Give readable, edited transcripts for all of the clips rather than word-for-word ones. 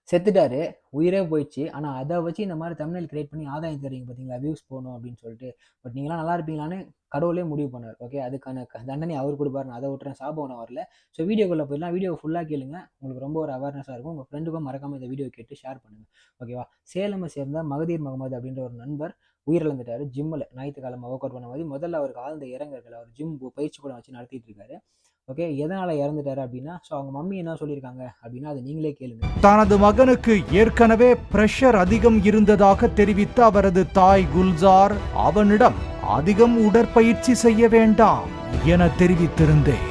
செத்துட்டாரு. உயிரே போயிடுச்சு. ஆனா அத வச்சு இந்த மாரி தம்ப்நெயில் கிரியேட் பண்ணி ஆதாயம் தேடுறீங்க பார்த்தீங்களா? வியூஸ் போணும் அப்படின்னு சொல்லிட்டு. பட் நீங்கலாம் நல்லா இருப்பீங்களான்னு கடவுளே முடிவு பண்ணாரு. ஓகே. அதுக்கான தண்டனைய அவரு குடுப்பாரு. நான் அத விட்டுறேன். சாபம் நான் வரல. ஸோ வீடியோக்குள்ள போயிடலாம். வீடியோ ஃபுல்லா கேளுங்க. உங்களுக்கு ரொம்ப ஒரு அவேர்னஸா இருக்கும். உங்க ஃப்ரெண்டுக்கும் மறக்காம இந்த வீடியோ கேட்டு ஷேர் பண்ணுங்க. ஓகேவா? சேலம சேர்ந்த மகதீர் முகமது அப்படின்ற ஒரு நண்பர் உயிரிழந்துட்டாரு. ஜிம்ல ஞாயித்துக்கிழமை ஒர்க் அவுட் பண்ணும்போது முதல்ல அவருக்கு ஆழ்ந்த இரங்கல்கள். அவர் ஜிம் பயிற்சி கூடம் வச்சு நடத்திட்டு இருக்காரு. ஓகே. எதனால இறந்துட்டாரு அப்படின்னா, ஸோ அவங்க மம்மி என்ன சொல்லியிருக்காங்க அப்படின்னா, அத நீங்களே கேளுங்க. தனது மகனுக்கு ஏற்கனவே பிரஷர் அதிகம் இருந்ததாக தெரிவித்த அவரது தாய் குல்சார் அவனிடம் அதிகம் உடற்பயிற்சி செய்ய வேண்டாம் என தெரிவித்திருந்தேன்.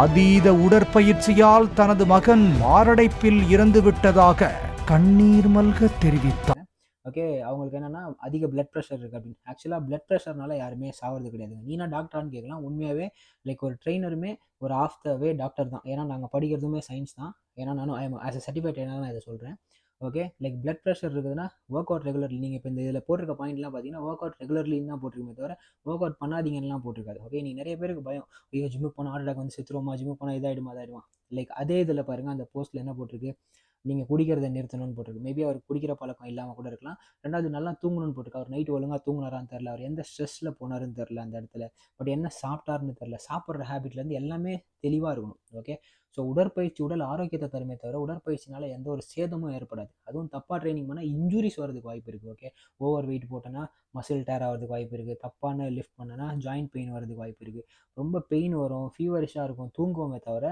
அதீத உடற்பயிற்சியால் தனது மகன் மாரடைப்பில் இறந்து விட்டதாக கண்ணீர் மல்க தெரிவித்தார். ஓகே. அவங்களுக்கு என்னன்னா அதிக பிளட் பிரஷர் இருக்கு அப்படின்னு. ஆக்சுவலா பிளட் பிரஷர்னால யாருமே சாவறது கிடையாதுங்க. நீனா டாக்டரான்னு கேட்கலாம். உண்மையாவே லைக் ஒரு ட்ரெய்னருமே ஒரு ஆஃப் த வே டாக்டர் தான். ஏன்னா நாங்க படிக்கிறதுமே சயின்ஸ் தான். ஏன்னா நானும் I am as a certified trainer நான் இத சொல்றேன். ஓகே. லைக் பிளட் பிரஷர் இருக்குதுன்னா, வொர்க் அவுட் ரெகுலர்லி. நீங்க இப்ப இந்த இதுல போட்டிருக்க பாயிண்ட்லாம் பார்த்தீங்கன்னா, வொர்க் அவுட் ரெகுலர்லின்னு தான் போட்டிருக்குமே தவிர, வொர்க் அவுட் பண்ணாதீங்கன்னுலாம் போட்டிருக்காது. ஓகே. நீங்க நெறைய பேருக்கு பயம். ஐயோ! ஜிம்முக்கு போனா ஹார்ட் அட்டாக் வந்து செத்துருவோமா? ஜிம்முக்கு போனா இதாயிடுமா? அதாயிடுமா? லைக் அதே இதுல பாருங்க அந்த போஸ்ட்ல என்ன போட்டிருக்கு? நீங்க குடிக்கிறத நிறுத்தணும்னு போட்டிருக்கு. மேபி அவர் குடிக்கிற பழக்கம் இல்லாம கூட இருக்கலாம். 2வது நல்லா தூங்கணும்னு போட்டிருக்கு. அவர் நைட் ஒழுங்கா தூங்குனாரான்னு தெரியல. அவர் எந்த ஸ்ட்ரெஸ்ல போனாருன்னு தெரியல அந்த இடத்துல. பட் என்ன சாப்பிட்டாருன்னு தெரியல. சாப்பிடுற ஹேபிட்லேருந்து எல்லாமே தெளிவா இருக்கணும். ஓகே. ஸோ உடற்பயிற்சி உடல் ஆரோக்கியத்தை தருமே தவிர, உடற்பயிற்சினால எந்த ஒரு சேதமும் ஏற்படாது. அதுவும் தப்பா ட்ரெய்னிங் பண்ணா இன்ஜூரிஸ் வரதுக்கு வாய்ப்பு இருக்கு. ஓகே. ஓவர் வெயிட் போட்டோன்னா மசில் டேர் ஆவறதுக்கு வாய்ப்பு இருக்கு. தப்பான லிஃப்ட் பண்ணனா ஜாயிண்ட் பெயின் வரதுக்கு வாய்ப்பு இருக்கு. ரொம்ப பெயின் வரும். ஃபீவரிஷா இருக்கும். தூங்குவோமே தவிர,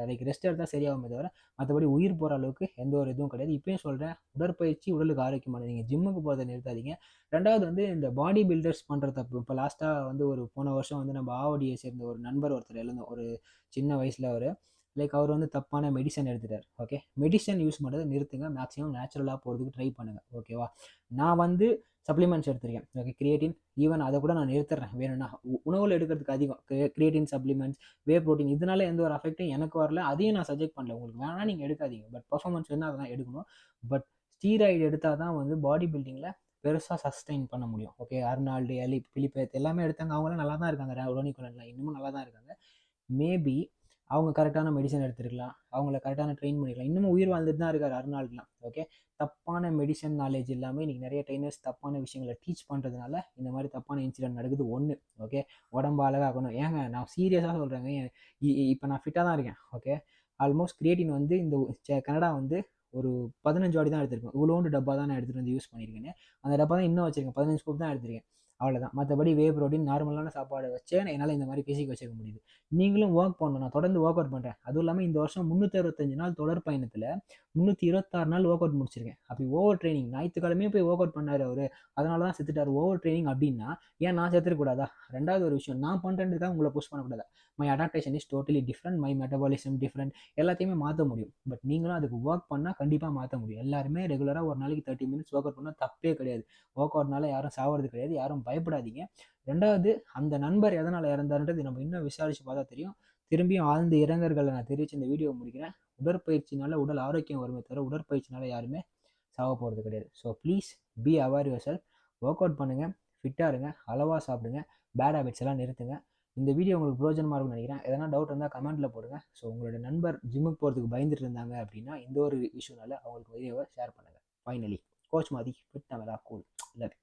லைக் ரெஸ்ட் எடுத்தா சரியாகுமே தவிர, மற்றபடி உயிர் போகிற அளவுக்கு எந்த ஒரு இதுவும் கிடையாது. இப்பயும் சொல்கிறேன், உடற்பயிற்சி உடலுக்கு ஆரோக்கியமானது. நீங்கள் ஜிம்முக்கு போகிறத நிறுத்தாதீங்க. 2வது வந்து இந்த பாடி பில்டர்ஸ் பண்ணுற தப்பு. இப்போ லாஸ்ட்டாக வந்து ஒரு போன வருஷம் வந்து நம்ம ஆவடியை சேர்ந்த ஒரு நண்பர் ஒருத்தர் இழந்தோம். ஒரு சின்ன வயசில் அவர் லைக் அவர் வந்து தப்பான மெடிசன் எடுத்துட்டார். ஓகே. மெடிசன் யூஸ் பண்ணுறதை நிறுத்துங்க. மேக்ஸிமம் நேச்சுரலாக போகிறதுக்கு ட்ரை பண்ணுங்கள். ஓகேவா? நான் வந்து சப்ளிமெண்ட்ஸ் எடுத்திருக்கேன். ஓகே. கிரியேட்டின் ஈவன் அதை கூட நான் நிறுத்துறேன் வேணும்னா. உணவில் எடுக்கிறதுக்கு அதிகம் கிரியேட்டின் சப்ளிமெண்ட்ஸ், வே ப்ரோட்டீன் இதனால எந்த ஒரு அஃபெக்ட்டும் எனக்கு வரல. அதையும் நான் சஜெக்ட் பண்ணல. உங்களுக்கு வேணா நீங்கள் எடுக்காதீங்க. பட் பர்ஃபார்மன்ஸ் வேணா அதெல்லாம் எடுக்கணும். பட் ஸ்டீராய்டு எடுத்தால் தான் வந்து பாடி பில்டிங்கில் பெருசாக சஸ்டெயின் பண்ண முடியும். ஓகே. அர்னால்டு, பிலிப்பேத் எல்லாமே எடுத்தாங்க. அவங்களாம் நல்லா தான் இருக்காங்க. ரோனி கோலன்லாம் இன்னமும் நல்லா தான் இருக்காங்க. மேபி அவங்க கரெக்டான மெடிசன் எடுத்துருக்கலாம். அவங்கள கரெக்டான ட்ரெயின் பண்ணிக்கலாம். இன்னமும் உயிர் வாழ்ந்துட்டு தான் இருக்காரு அர்னால்டுலாம். ஓகே. தப்பான மெடிசன் நாலேஜ் இல்லாமல் இன்னைக்கு நிறைய ட்ரெயினர்ஸ் தப்பான விஷயங்களை டீச் பண்ணுறதுனால இந்த மாதிரி தப்பான இன்சிடென்ட் நடக்குது. ஒன்று. ஓகே. உடம்பு அழகாகணும். ஏங்க நான் சீரியஸாக சொல்கிறேங்க. இப்போ நான் ஃபிட்டாக தான் இருக்கேன். ஓகே. ஆல்மோஸ்ட் கிரியேட்டின் வந்து இந்த கனடா வந்து ஒரு 15 வாட்டி தான் எடுத்திருக்கேன். இவ்வளோண்டு டப்பா தான் நான் எடுத்துகிட்டு வந்து யூஸ் பண்ணியிருக்கேன். அந்த டப்பா தான் இன்னும் வச்சிருக்கேன். 15 ஸ்கூப் தான் எடுத்திருக்கேன். அவ்வளோதான். மற்றபடி வே ப்ரோட்டீன் நார்மலான சாப்பாடு வச்சே என்னால் இந்த மாதிரி பிசிக் வச்சுக்க முடியுது. நீங்களும் ஒர்க் பண்ணணும். நான் தொடர்ந்து ஒர்க் அவுட் பண்ணுறேன். அதுவும் இல்லாமல் இந்த வருஷம் 365 நாள் தொடர் பயணத்தில் 326 நாள் ஒர்க் அவுட் முடிச்சிருக்கேன். அப்படி ஓவர் ட்ரைனிங் ஞாயிற்றுக்கிழமையும் போய் ஒர்க் அவுட் பண்ணாரு அவரு. அதனால தான் செத்துட்டார். ஓவர் ட்ரைனிங் அப்படின்னா ஏன் நான் செத்துருக்கூடாதா? 2வது ஒரு விஷயம், நான் பண்ணுறதுக்காக உங்களை புஷ் பண்ணக்கூடாதா? My adaptation is totally different. My metabolism different. எல்லாத்தையுமே மாற்ற முடியும். பட் நீங்களும் அதுக்கு ஒர்க் பண்ணால் கண்டிப்பாக மாற்ற முடியும். எல்லாருமே ரெகுலராக ஒரு நாளைக்கு 30 மினிட்ஸ் ஒர்க் அவுட் பண்ணால் தப்பே கிடையாது. ஒர்க் அவுட்னால யாரும் சாவறது கிடையாது. யாரும் பயப்படாதீங்க. 2வது அந்த நண்பர் எதனால் இறந்தாருன்றது நம்ம இன்னும் விசாரிச்சு பார்த்தா தெரியும். திரும்பியும் ஆழ்ந்த இரங்கல்களை நான் தெரிவித்து இந்த வீடியோ முடிக்கிறேன். உடற்பயிற்சினால உடல் ஆரோக்கியம் வருமே தவிர உடற்பயிற்சினால யாருமே சாவ போகிறது கிடையாது. So please be aware your self. Work out பண்ணுங்கள். ஃபிட்டாக இருங்க. அளவாக சாப்பிடுங்க. பேட் ஹேபிட்ஸ் எல்லாம் நிறுத்துங்க. இந்த வீடியோ உங்களுக்கு பிரோஜனமாக இருக்கும்னு நினைக்கிறேன். எதனா டவுட் இருந்தால் கமெண்ட்டில் போடுங்க. ஸோ உங்களோட நண்பர் ஜிம்முக்கு போகிறதுக்கு பயந்துட்டு இருந்தாங்க அப்படின்னா இந்த ஒரு இஷ்யூனால அவங்களுக்கு வீடியோவை ஷேர் பண்ணுங்கள். ஃபைனலி கோச் மாதிரி fit Tamizha cool. Love you.